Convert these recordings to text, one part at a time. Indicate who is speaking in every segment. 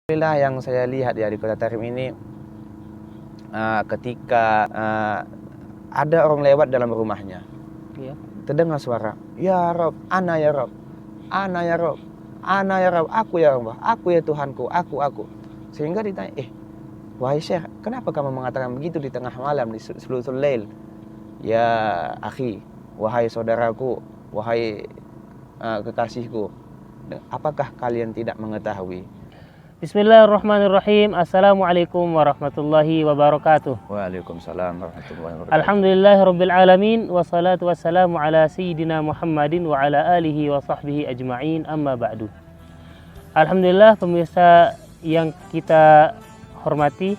Speaker 1: Alhamdulillah yang saya lihat ya di Kota Tarim ini, ketika ada orang lewat dalam rumahnya,
Speaker 2: Iya.
Speaker 1: terdengar suara, ya Rob, ana ya Rob, ana ya Rob, ana ya Rob, aku ya Rob, aku ya Tuhanku, aku. Sehingga ditanya, wahai Syekh, kenapa kamu mengatakan begitu di tengah malam, di sulusul lail? Ya akhi, wahai saudaraku, wahai kekasihku, apakah kalian tidak mengetahui?
Speaker 2: Bismillahirrahmanirrahim. Assalamualaikum warahmatullahi wabarakatuh.
Speaker 1: Waalaikumsalam warahmatullahi wabarakatuh.
Speaker 2: Alhamdulillahirabbil alamin wassalatu wassalamu ala sayyidina Muhammadin wa ala alihi wa sahbihi ajma'in, amma ba'du. Alhamdulillah pemirsa yang kita hormati,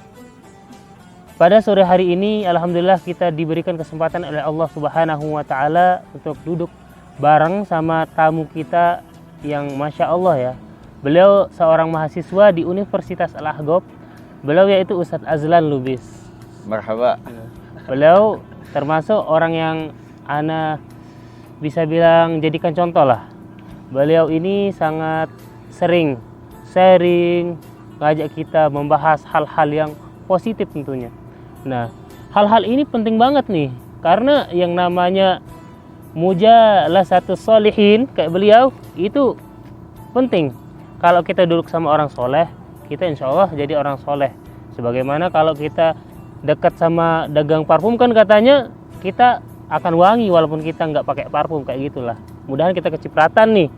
Speaker 2: pada sore hari ini alhamdulillah kita diberikan kesempatan oleh Allah Subhanahu wa taala untuk duduk bareng sama tamu kita yang Masya Allah ya. Beliau seorang mahasiswa di Universitas Al-Ahqaf. Beliau yaitu Ustadz Azlan Lubis.
Speaker 1: Marhaba.
Speaker 2: Beliau termasuk orang yang ana bisa bilang jadikan contoh lah. Beliau ini sangat sering sharing, ngajak kita membahas hal-hal yang positif tentunya. Nah, hal-hal ini penting banget nih, karena yang namanya mujalasatus sholihin kayak beliau itu penting. Kalau kita duduk sama orang soleh, kita insya Allah jadi orang soleh. Sebagaimana kalau kita dekat sama dagang parfum, kan katanya kita akan wangi walaupun kita nggak pakai parfum, kayak gitulah. Mudahan kita kecipratan nih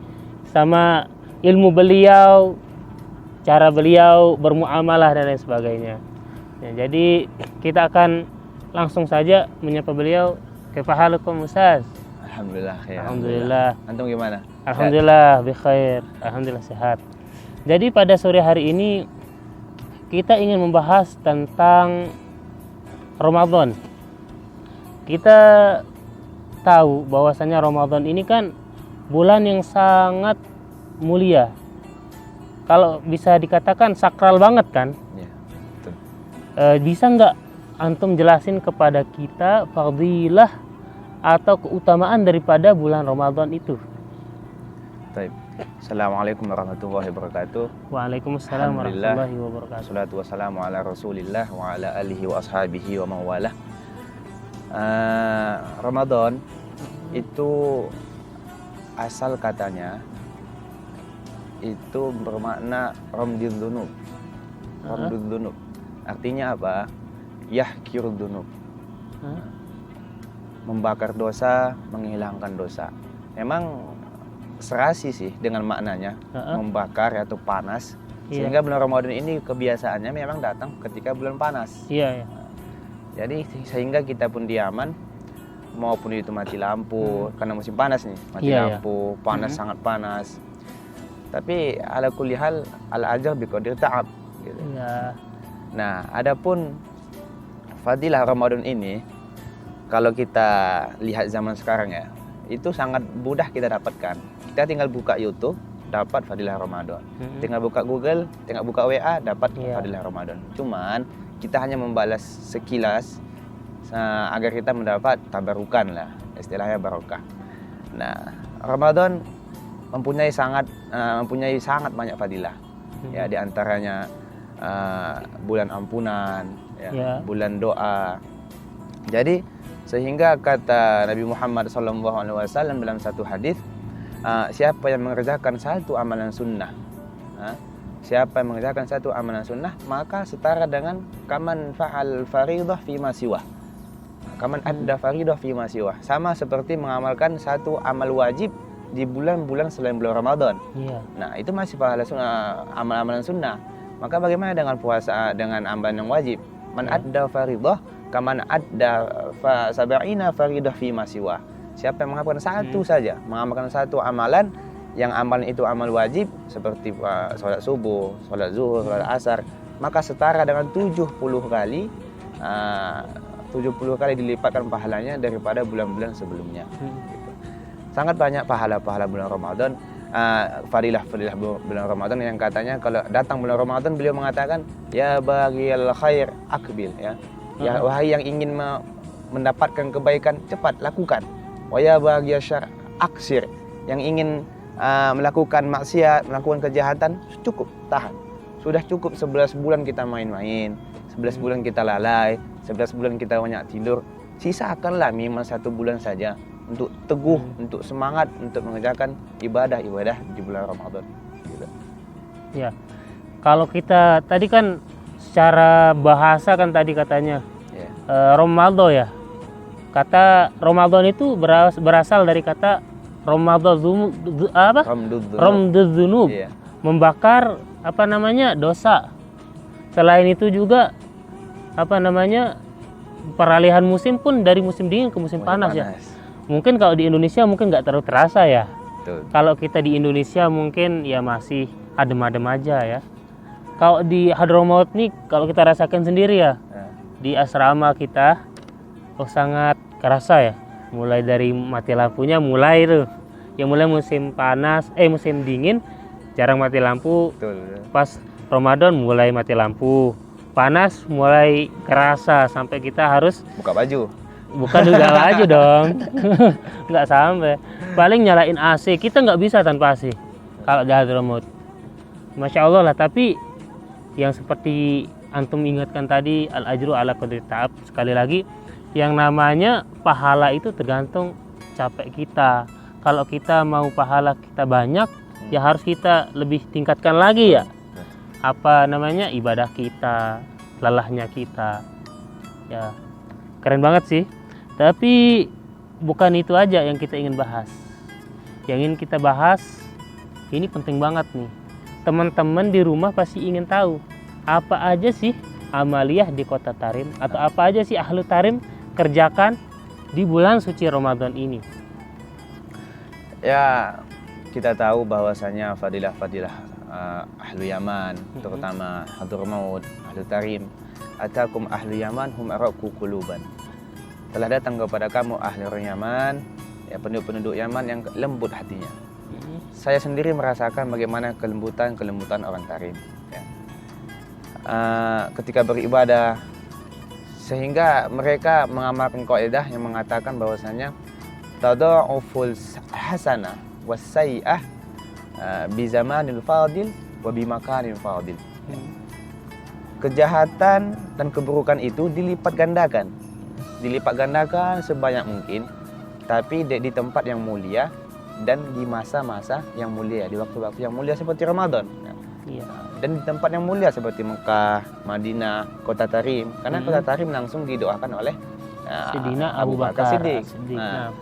Speaker 2: sama ilmu beliau, cara beliau bermuamalah dan lain sebagainya. Ya, jadi kita akan langsung saja menyapa beliau. Kaifahalukum Ustaz?
Speaker 1: Alhamdulillah ya.
Speaker 2: Alhamdulillah.
Speaker 1: Antum gimana?
Speaker 2: Alhamdulillah bikhair. Alhamdulillah sehat. Jadi pada sore hari ini kita ingin membahas tentang Ramadan. Kita tahu bahwasanya Ramadan ini kan bulan yang sangat mulia. Kalau bisa dikatakan sakral banget kan?
Speaker 1: Ya, betul.
Speaker 2: Bisa nggak antum jelasin kepada kita fadilah atau keutamaan daripada bulan Ramadan itu?
Speaker 1: Baik. Assalamualaikum warahmatullahi wabarakatuh.
Speaker 2: Waalaikumsalam warahmatullahi wabarakatuh.
Speaker 1: Salatu wassalamu ala Rasulillah wa ala alihi wa ashabihi wa mawalah. Ramadan itu asal katanya itu bermakna ramdid dzunub. Ramdid dzunub. Artinya apa? Yahkirud dzunub. Membakar dosa, menghilangkan dosa. Memang serasi sih dengan maknanya, membakar atau panas.
Speaker 2: Iya.
Speaker 1: Sehingga bulan Ramadan ini kebiasaannya memang datang ketika bulan panas.
Speaker 2: Iya.
Speaker 1: Jadi sehingga kita pun di Yaman, maupun itu mati lampu, karena musim panas nih, mati lampu, panas sangat panas. Tapi ala kulli hal al-ajr biqadri ta'ab gitu.
Speaker 2: Iya.
Speaker 1: Nah, adapun fadilah Ramadan ini, kalau kita lihat zaman sekarang ya, itu sangat mudah kita dapatkan. Kita tinggal buka YouTube, dapat fadilah Ramadan. Tinggal buka Google, tinggal buka WA, dapat fadilah Ramadan. Cuman kita hanya membalas sekilas agar kita mendapat tabarukan lah, istilahnya barokah. Nah, Ramadan mempunyai sangat banyak fadilah. Ya, di antaranya bulan ampunan, bulan doa. Jadi sehingga kata Nabi Muhammad SAW dalam satu hadis, siapa yang mengerjakan satu amalan sunnah, maka setara dengan kaman fa'al faridah fi ma siwah. Kaman adda faridah fi ma siwah. Sama seperti mengamalkan satu amal wajib di bulan-bulan selain bulan Ramadan.
Speaker 2: Iya.
Speaker 1: Nah, itu masih pahala sunnah, amal-amalan sunnah. Maka bagaimana dengan puasa, dengan amalan yang wajib? Man adda faridah kaman adda sab'ina faridah fi ma siwah. Siapa yang mengamalkan satu saja, mengamalkan satu amalan, yang amalan itu amal wajib seperti sholat subuh, sholat zuhur, sholat asar, maka setara dengan 70 kali dilipatkan pahalanya daripada bulan-bulan sebelumnya. Gitu. Sangat banyak pahala-pahala bulan Ramadan, fadilah bulan Ramadan yang katanya kalau datang bulan Ramadan beliau mengatakan ya baghiyal khair akbil, ya. Ya, wahai yang ingin mendapatkan kebaikan, cepat lakukan. Wa ya baghiyal syarr aksir, yang ingin melakukan maksiat, melakukan kejahatan, cukup tahan. Sudah cukup 11 bulan kita main-main, 11 bulan kita lalai, 11 bulan kita banyak tidur. Sisakanlah minimal 1 bulan saja untuk teguh, untuk semangat, untuk mengerjakan ibadah-ibadah di bulan Ramadan. Gitu.
Speaker 2: Ya. Kalau kita tadi kan secara bahasa kan tadi katanya
Speaker 1: Ya.
Speaker 2: Ramadan ya. Kata Ramadan itu berasal dari kata Ramadan apa? Ramdudz-dzunub.
Speaker 1: Iya.
Speaker 2: Membakar apa namanya? Dosa. Selain itu juga apa namanya? Peralihan musim pun dari musim dingin ke musim panas ya. Mungkin kalau di Indonesia mungkin nggak terlalu terasa ya.
Speaker 1: Betul.
Speaker 2: Kalau kita di Indonesia mungkin ya masih adem-adem aja ya. Kalau di Hadramaut nih kalau kita rasakan sendiri ya,
Speaker 1: Ya.
Speaker 2: di asrama kita sangat kerasa ya. Mulai dari mati lampunya mulai tuh. Yang mulai musim panas, musim dingin jarang mati lampu.
Speaker 1: Betul.
Speaker 2: Pas Ramadan mulai mati lampu. Panas mulai kerasa sampai kita harus
Speaker 1: Buka baju.
Speaker 2: bukan juga laju dong. Nggak sampai. Paling nyalain AC. Kita nggak bisa tanpa AC kalau di Hadramaut. Masya Allah lah. Tapi yang seperti antum ingatkan tadi, al ajru ala qadri ta'ab, sekali lagi yang namanya pahala itu tergantung capek kita. Kalau kita mau pahala kita banyak, ya harus kita lebih tingkatkan lagi ya. Apa namanya, ibadah kita, lelahnya kita. Ya, keren banget sih. Tapi bukan itu aja yang kita ingin bahas. Yang ingin kita bahas, ini penting banget nih. Teman-teman di rumah pasti ingin tahu apa aja sih amaliyah di Kota Tarim, atau apa aja sih Ahlu Tarim kerjakan di bulan suci Ramadan ini.
Speaker 1: Ya, kita tahu bahwasanya fadilah-fadilah Ahlu Yaman, terutama Hadramaut, Ahlu Tarim. Atakum Ahlu Yaman hum araqu quluban. Telah datang kepada kamu Ahlu Yaman, ya penduduk-penduduk Yaman yang lembut hatinya. Saya sendiri merasakan bagaimana kelembutan orang Tarim. Ya. Ketika beribadah, sehingga mereka mengamalkan kaidah yang mengatakan bahwasanya tada'uful hasanah was-sayyi'ah bi zamanil fadil wa bi makanil fadil. Kejahatan dan keburukan itu dilipat gandakan sebanyak mungkin, tapi di tempat yang mulia dan di masa-masa yang mulia, di waktu-waktu yang mulia seperti Ramadan.
Speaker 2: Iya.
Speaker 1: Dan di tempat yang mulia seperti Mekah, Madinah, Kota Tarim, karena Kota Tarim langsung didoakan oleh
Speaker 2: Sidina Abu Bakar
Speaker 1: Siddiq.
Speaker 2: Nah,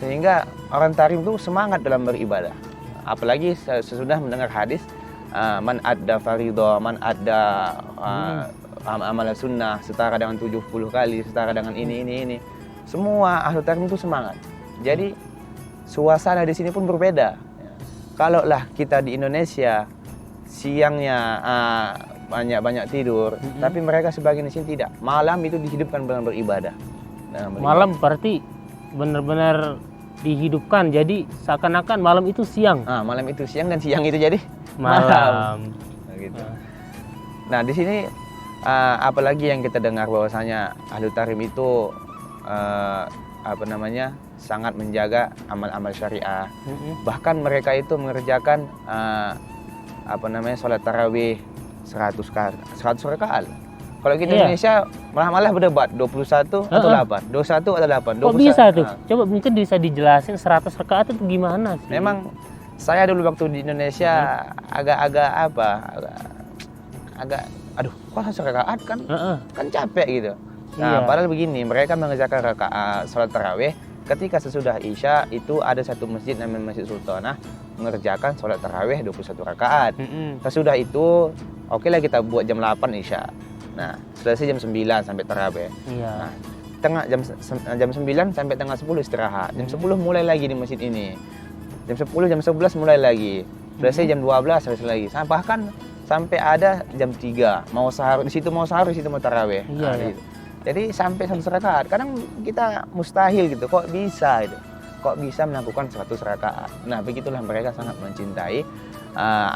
Speaker 1: Sehingga orang Tarim itu semangat dalam beribadah. Apalagi sesudah mendengar hadis man adda faridah, man adda amal sunnah setara dengan 70 kali, setara dengan ini. Semua Ahlu Tarim itu semangat. Jadi suasana di sini pun berbeda. Kalaulah kita di Indonesia siangnya banyak tidur, tapi mereka sebagian di sini tidak. Malam itu dihidupkan dengan beribadah.
Speaker 2: malam berarti benar-benar dihidupkan, jadi seakan-akan malam itu siang.
Speaker 1: Malam itu siang dan siang itu jadi
Speaker 2: Malam.
Speaker 1: Nah, gitu. Nah, di sini apalagi yang kita dengar bahwasanya Ahlu Tarim itu sangat menjaga amal-amal syariah. Bahkan mereka itu mengerjakan sholat tarawih 100 rakaat. Kalau kita Indonesia malah berdebat 21 atau 8, 21 atau 8.
Speaker 2: Kok bisa tuh? Coba mungkin bisa dijelasin 100 rakaat itu gimana sih?
Speaker 1: Memang saya dulu waktu di Indonesia agak aduh, kok 100 rakaat kan capek gitu. Nah, padahal begini, mereka mengerjakan rakaat salat tarawih ketika sesudah Isya itu ada satu masjid namanya Masjid Sultanah mengerjakan salat tarawih 21 rakaat. Sesudah itu okelah kita buat jam 8 Isya. Nah, selesai jam 9 sampai tarawih.
Speaker 2: Iya.
Speaker 1: Nah, jam 9 sampai tengah 10 istirahat. Jam 10 mulai lagi di masjid ini. Jam 10, jam 11 mulai lagi. Selesai jam 12 selesai lagi. Bahkan sampai ada jam 3 mau sahur di situ, mau tarawih.
Speaker 2: Iya.
Speaker 1: Gitu. Jadi sampai 100 rakaat. Kadang kita mustahil gitu, kok bisa gitu. Kok bisa melakukan 100 rakaat. Nah, begitulah mereka sangat mencintai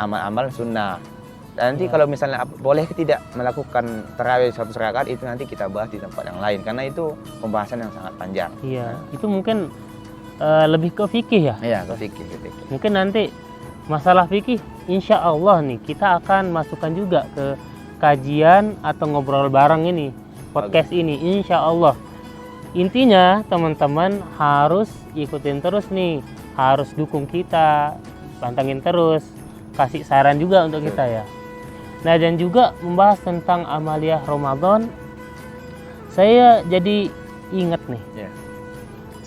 Speaker 1: amal-amal sunnah. Dan nanti kalau misalnya boleh tidak melakukan tarawih 100 rakaat, itu nanti kita bahas di tempat yang lain karena itu pembahasan yang sangat panjang.
Speaker 2: Iya, itu mungkin lebih ke fikih ya.
Speaker 1: Iya, ke fikih.
Speaker 2: Mungkin nanti masalah fikih, insya Allah nih kita akan masukkan juga ke kajian atau ngobrol bareng ini, podcast ini, insya Allah. Intinya teman-teman harus ikutin terus nih, harus dukung kita, pantengin terus, kasih saran juga untuk kita ya. Nah, dan juga membahas tentang amaliyah Ramadan, saya jadi ingat nih.
Speaker 1: Ya.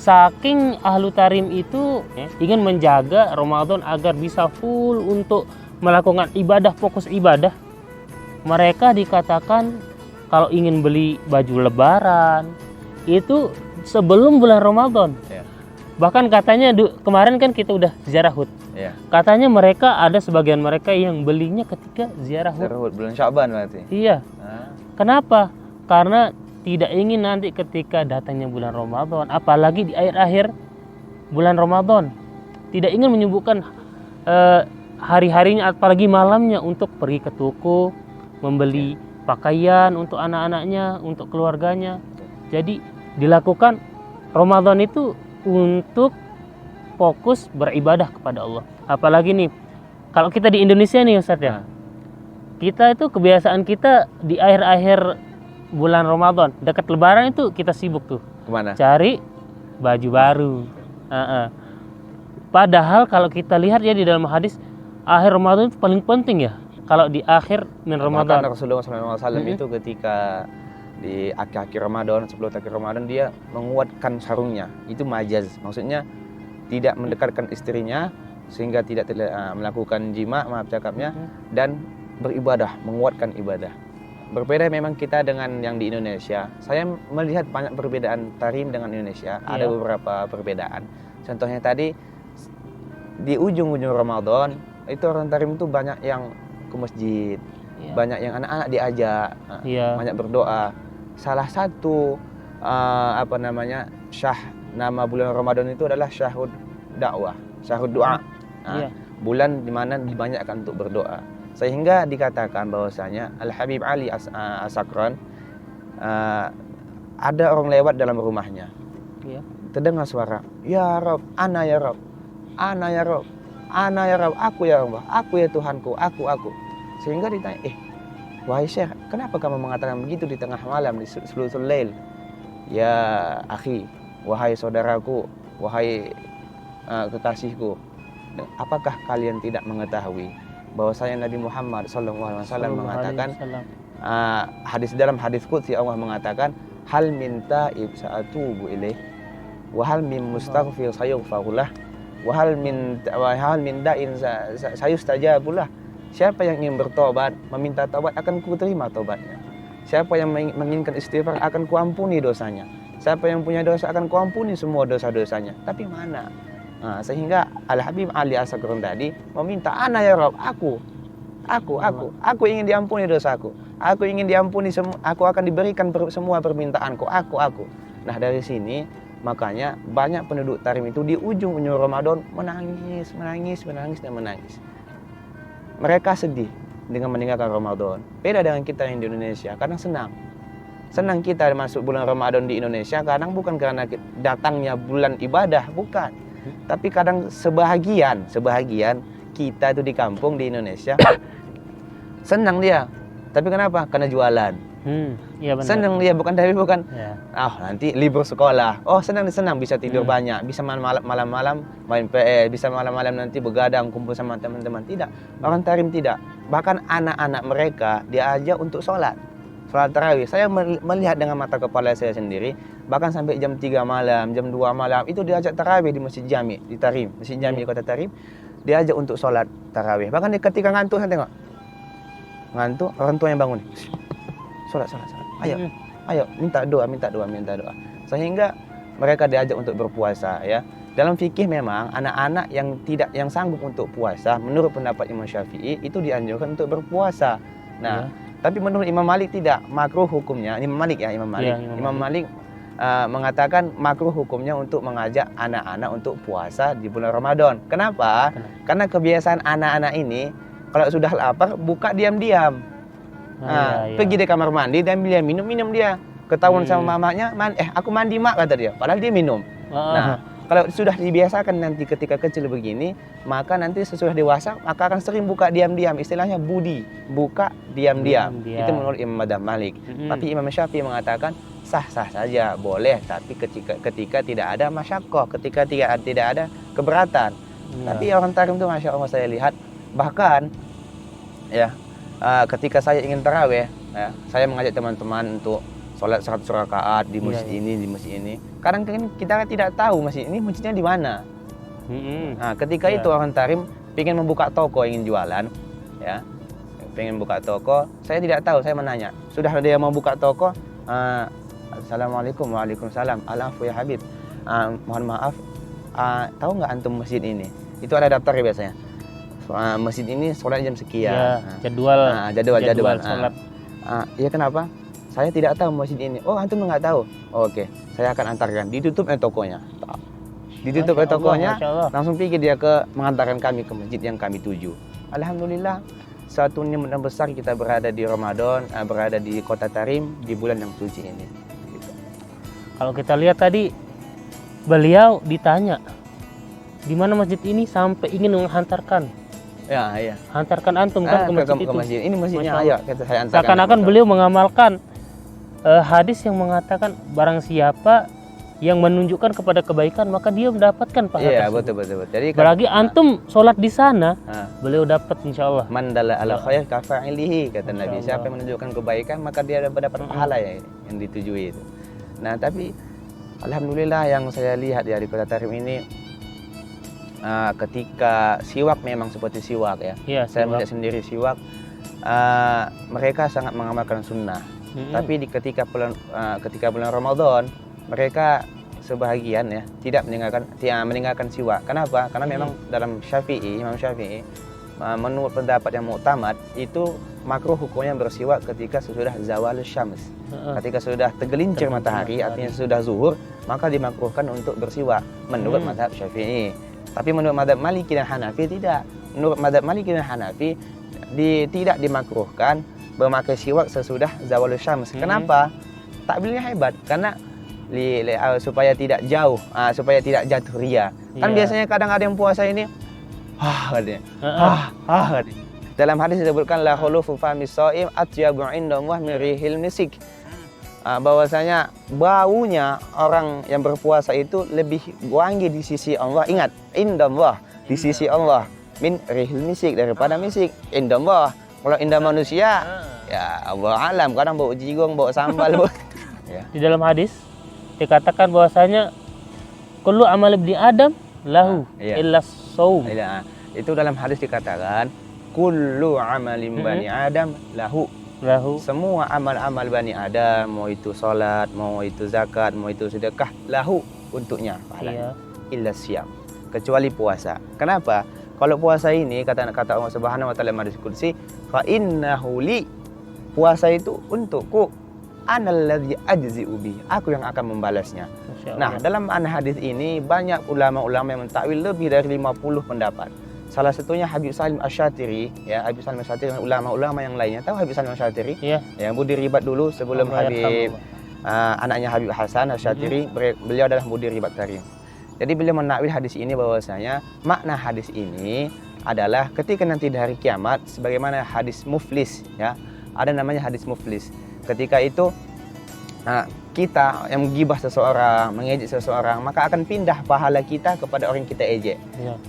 Speaker 2: Saking ahlu tarim itu ingin menjaga Ramadan agar bisa full untuk melakukan ibadah, fokus ibadah. Mereka dikatakan kalau ingin beli baju lebaran itu sebelum bulan Ramadan.
Speaker 1: Ya.
Speaker 2: Bahkan katanya kemarin kan kita udah ziarah Hud.
Speaker 1: Ya.
Speaker 2: Katanya mereka ada sebagian mereka yang belinya ketika ziarah Hud.
Speaker 1: Ziarah Hud bulan Sya'ban berarti.
Speaker 2: Iya. Kenapa? Karena tidak ingin nanti ketika datangnya bulan Ramadan, apalagi di akhir-akhir bulan Ramadan, tidak ingin menyibukkan hari-harinya apalagi malamnya untuk pergi ke toko, membeli pakaian untuk anak-anaknya, untuk keluarganya. Jadi dilakukan Ramadan itu untuk fokus beribadah kepada Allah. Apalagi nih, kalau kita di Indonesia nih Ustadz ya, kita itu kebiasaan kita di akhir-akhir bulan Ramadan, dekat Lebaran itu kita sibuk tuh.
Speaker 1: Kemana?
Speaker 2: Cari baju baru. Padahal kalau kita lihat ya di dalam hadis, akhir Ramadan itu paling penting ya. Kalau di akhir Ramadan.
Speaker 1: Bahkan Rasulullah SAW itu ketika di akhir-akhir Ramadan, sebelum akhir Ramadan dia menguatkan sarungnya. Itu majaz, maksudnya tidak mendekatkan istrinya sehingga tidak melakukan jima, maaf cakapnya, dan beribadah, menguatkan ibadah. Berbeda memang kita dengan yang di Indonesia. Saya melihat banyak perbedaan tarim dengan Indonesia. Ada beberapa perbedaan. Contohnya tadi di ujung-ujung Ramadan itu orang tarim itu banyak yang ke masjid, banyak yang anak-anak diajak, banyak berdoa. Salah satu nama bulan Ramadan itu adalah syahrud dakwah, syahrud doa. Bulan di mana dibanyakkan untuk berdoa. Sehingga dikatakan bahwasanya Al-Habib Ali As-Sakran ada orang lewat dalam rumahnya. Terdengar suara, "Ya Rob, ana ya Rob. Ana ya Rob. Ana ya Rob, aku ya Allah, aku ya Tuhanku, aku." Sehingga ditanya, "Wahai Syekh, kenapa kamu mengatakan begitu di tengah malam di sulusul lail?" "Ya akhi, wahai saudaraku, wahai kekasihku, apakah kalian tidak mengetahui bahwasanya Nabi Muhammad SAW mengatakan dalam hadis qudsi Allah mengatakan hal min ta'ib sa'atubu ilaih wa hal min mustaghfir sayughfarulah wa hal min da'in sayustajabulah." Siapa yang ingin bertobat, meminta tobat, akan kuterima tobatnya. Siapa yang menginginkan istighfar, akan kuampuni dosanya. Siapa yang punya dosa, akan kuampuni semua dosa-dosanya. Tapi mana? Sehingga Al-Habib Ali As-Sakran tadi meminta, "Ana ya Rabb, aku ingin diampuni dosaku. Aku ingin diampuni aku akan diberikan semua permintaanku. Aku." Nah, dari sini makanya banyak penduduk tarim itu di ujung-ujung Ramadan menangis. Mereka sedih dengan meninggalkan Ramadan. Beda dengan kita yang di Indonesia, kadang senang kita masuk bulan Ramadan di Indonesia, kadang bukan karena datangnya bulan ibadah, bukan. Tapi kadang sebahagian kita itu di kampung di Indonesia senang dia. Tapi kenapa? Karena jualan.
Speaker 2: Iya benar.
Speaker 1: Senang dia bukan nanti libur sekolah. Senang bisa tidur banyak, bisa malam-malam main PS, bisa malam-malam nanti begadang kumpul sama teman-teman. Tidak. Orang tarim tidak. Bahkan anak-anak mereka diajak untuk sholat tarawih. Saya melihat dengan mata kepala saya sendiri, bahkan sampai jam 3 malam, jam 2 malam itu diajak tarawih di Masjid Jami di Tarim, Masjid Jami Kota Tarim, diajak untuk sholat tarawih. Bahkan ketika ngantuk, saya tengok ngantuk, orang tua yang bangun, sholat. Ayo minta doa. Sehingga mereka diajak untuk berpuasa ya. Dalam fikih memang anak-anak yang sanggup untuk puasa, menurut pendapat Imam Syafi'i itu dianjurkan untuk berpuasa. Nah, tapi menurut Imam Malik tidak, makruh hukumnya. Imam Malik mengatakan makruh hukumnya untuk mengajak anak-anak untuk puasa di bulan Ramadan. Kenapa? Karena kebiasaan anak-anak ini kalau sudah lapar buka diam-diam. Pergi di kamar mandi dan dia minum dia. Ketahuan sama mamanya, aku mandi mak, kata dia. Padahal dia minum. Nah, Kalau sudah dibiasakan nanti ketika kecil begini, maka nanti sesudah dewasa maka akan sering buka diam-diam. Istilahnya budi, buka diam-diam.
Speaker 2: Diam-diam.
Speaker 1: Itu menurut Imam Madzhab Malik. Tapi Imam Syafi'i mengatakan sah-sah saja, boleh, tapi ketika tidak ada masyaqqah, ketika tidak ada keberatan. Tapi orang Tarim itu Masya Allah saya lihat, bahkan ya ketika saya ingin taraweh, ya, saya mengajak teman-teman untuk sholat 100 rakaat di masjid ini, di masjid ini. Kadang kan kita tidak tahu masjidnya di mana. Nah, ketika itu orang Tarim ingin membuka toko, ingin jualan, ya, pengen buka toko, saya tidak tahu, saya menanya. Sudah dia mau buka toko, Assalamualaikum, waalaikumsalam, alafu ya Habib, mohon maaf, tahu nggak antum masjid ini? Itu ada daftar ya biasanya. Masjid ini sholat jam sekian.
Speaker 2: Ya, jadwal sholat.
Speaker 1: Iya kenapa? Saya tidak tahu masjid ini. Oh antum nggak tahu? Oh, oke, saya akan antarkan. Ditutup tokonya. Ditutup tokonya, langsung pergi dia mengantarkan kami ke masjid yang kami tuju. Alhamdulillah, satu nikmat besar kita berada di Ramadan, berada di kota Tarim di bulan yang suci ini. Gitu.
Speaker 2: Kalau kita lihat tadi, beliau ditanya di mana masjid ini sampai ingin menghantarkan.
Speaker 1: Ya, iya.
Speaker 2: Hantarkan antum kan ke masjid itu.
Speaker 1: Masjid. Ini masjidnya, ayo kita saya antarkan.
Speaker 2: Seakan-akan beliau mengamalkan hadis yang mengatakan barang siapa yang menunjukkan kepada kebaikan maka dia mendapatkan pahala.
Speaker 1: Iya,
Speaker 2: tersebut.
Speaker 1: betul. Jadi
Speaker 2: Apalagi antum sholat di sana, beliau dapat insyaallah.
Speaker 1: Man dalla ala khair kafa'ilihi, kata Nabi. Siapa yang menunjukkan kebaikan maka dia dapat pahala yang ditujui itu. Nah, tapi alhamdulillah yang saya lihat ya di kota Tarim ini, ketika siwak memang seperti siwak ya.
Speaker 2: Iya,
Speaker 1: saya melihat sendiri siwak, mereka sangat mengamalkan sunnah. Tapi ketika bulan Ramadan, mereka sebahagian ya tidak meninggalkan siwak. Kenapa? Karena memang dalam Imam Syafi'i, menurut pendapat yang muktamad itu makruh hukumnya bersiwak ketika sesudah zawal syams. Ketika sudah tergelincir matahari, artinya sudah zuhur, maka dimakruhkan untuk bersiwak menurut mazhab Syafi'i. Tapi menurut mazhab Maliki dan Hanafi tidak. Menurut mazhab Maliki dan Hanafi tidak dimakruhkan memakai siwak sesudah zawal syams. Kenapa? Takbilnya hebat karena supaya tidak jauh, supaya tidak jatuh ria. Kan biasanya kadang ada yang puasa ini katanya. Katanya. Dalam hadis disebutkan la khulufu famis shaim atyabu indallah min rihil misik. Bahwasanya baunya orang yang berpuasa itu lebih wangi di sisi Allah. Ingat, indallah, di sisi Allah, min rihil misik, daripada misik. Indallah. Kalau indah manusia, ya Allah alam, kadang bau jigong, bau sambal, ya.
Speaker 2: Di dalam hadis dikatakan bahwasanya kullu amal ibni Adam lahu illa shaum.
Speaker 1: Itu dalam hadis dikatakan kullu amalim bani Adam lahu. Semua amal-amal bani Adam, mau itu salat, mau itu zakat, mau itu sedekah, lahu untuknya pahala. Illa siyam, kecuali puasa. Kenapa? Kalau puasa ini kata Allah Subhanahu wa taala hadis qudsi, fa innahu li, puasa itu untukku, analladzi ajzi'u bi, aku yang akan membalasnya. Nah, dalam hadis ini banyak ulama-ulama yang mentakwil lebih dari 50 pendapat. Salah satunya Habib Salim Asy-Syatiri, ya, Habib Salim Asy-Syatiri dan ulama-ulama yang lainnya. Tahu Habib Salim Asy-Syatiri?
Speaker 2: Iya.
Speaker 1: Yang budi ribat dulu sebelum Habib anaknya Habib Hasan Asy-Syatiri, beliau adalah mudi ribat Tarim. Jadi beliau menakwil hadis ini bahwasanya makna hadis ini adalah ketika nanti di hari kiamat, sebagaimana hadis muflis, ya, ada namanya hadis muflis. Ketika itu kita yang menggibah seseorang, mengejek seseorang, maka akan pindah pahala kita kepada orang yang kita ejek.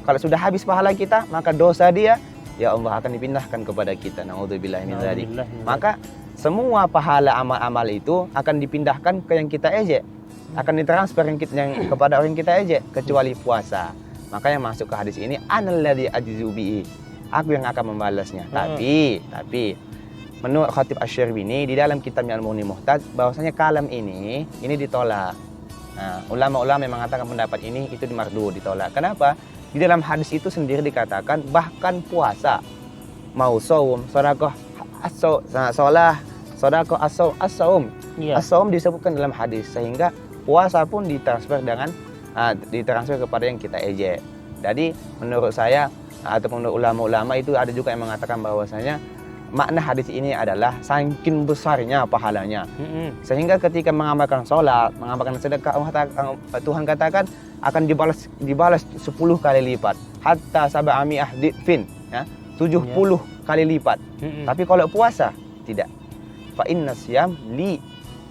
Speaker 1: Kalau sudah habis pahala kita, maka dosa dia, ya Allah, akan dipindahkan kepada kita. Naudzubillahi min dzalik. Maka semua pahala amal-amal itu akan dipindahkan ke yang kita ejek, akan ditransfer yang kepada orang yang kita ejek, kecuali puasa. Makanya masuk ke hadis ini, analladzi ajzu bihi, aku yang akan membalasnya. Tapi menurut Khatib Asy-Syarbini di dalam kitabnya Al-Mughni Muhtaj, bahwasanya kalam ini ditolak. Nah, ulama-ulama yang mengatakan pendapat ini itu mardu, ditolak. Kenapa? Di dalam hadis itu sendiri dikatakan bahkan puasa, mau saum, sedekah, sedekah as-saum. As-saum disebutkan dalam hadis, sehingga puasa pun ditransfer kepada yang kita ejek. Jadi menurut saya ataupun menurut ulama-ulama itu ada juga yang mengatakan bahwasanya makna hadis ini adalah saking besarnya pahalanya.
Speaker 2: Mm-mm.
Speaker 1: Sehingga ketika mengamalkan sholat, mengamalkan sedekah, Tuhan katakan akan dibalas 10 kali lipat. Hatta sab'ami'ah dhifin, ya, 70 kali lipat.
Speaker 2: Mm-mm.
Speaker 1: Tapi kalau puasa tidak. Fa inna siyam li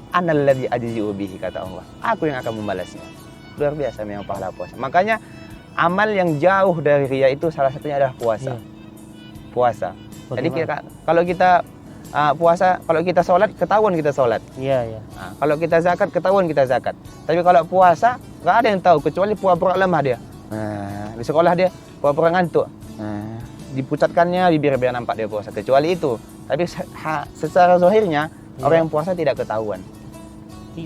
Speaker 1: analladzi ajzi'u bihi, kata Allah. Aku yang akan membalasnya. Luar biasa memang pahala puasa. Makanya amal yang jauh dari riya itu salah satunya adalah puasa. Puasa. Jadi kalau kita puasa, kalau kita sholat, ketahuan kita sholat.
Speaker 2: Iya, iya.
Speaker 1: Nah, kalau kita zakat, ketahuan kita zakat. Tapi kalau puasa, nggak ada yang tahu kecuali pura-pura lemah dia. Nah, di sekolah dia pura-pura ngantuk. Nah, dipucatkannya bibir biar nampak dia puasa. Kecuali itu. Tapi secara zahirnya orang yang puasa tidak ketahuan.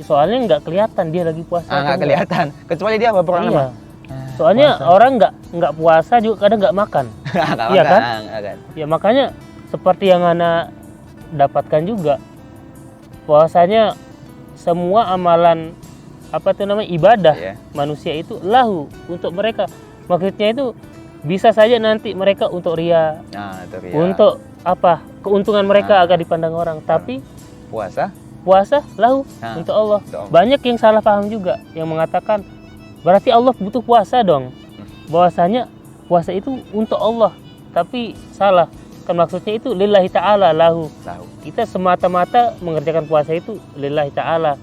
Speaker 2: Soalnya nggak kelihatan dia lagi puasa.
Speaker 1: Nggak kelihatan. Kecuali dia pura-pura lemah.
Speaker 2: Soalnya orang nggak puasa juga kadang nggak makan. Iya kan? Ya makanya seperti yang Ana dapatkan juga, puasanya semua amalan ibadah manusia itu lahu untuk mereka. Maksudnya itu bisa saja nanti mereka untuk ria, untuk keuntungan mereka agar dipandang orang. Tapi puasa lahu untuk Allah. Banyak yang salah paham juga yang mengatakan berarti Allah butuh puasa dong. Bahwasanya puasa itu untuk Allah. Tapi salah. Kan maksudnya itu lillahi ta'ala lahu. Kita semata-mata mengerjakan puasa itu lillahi ta'ala.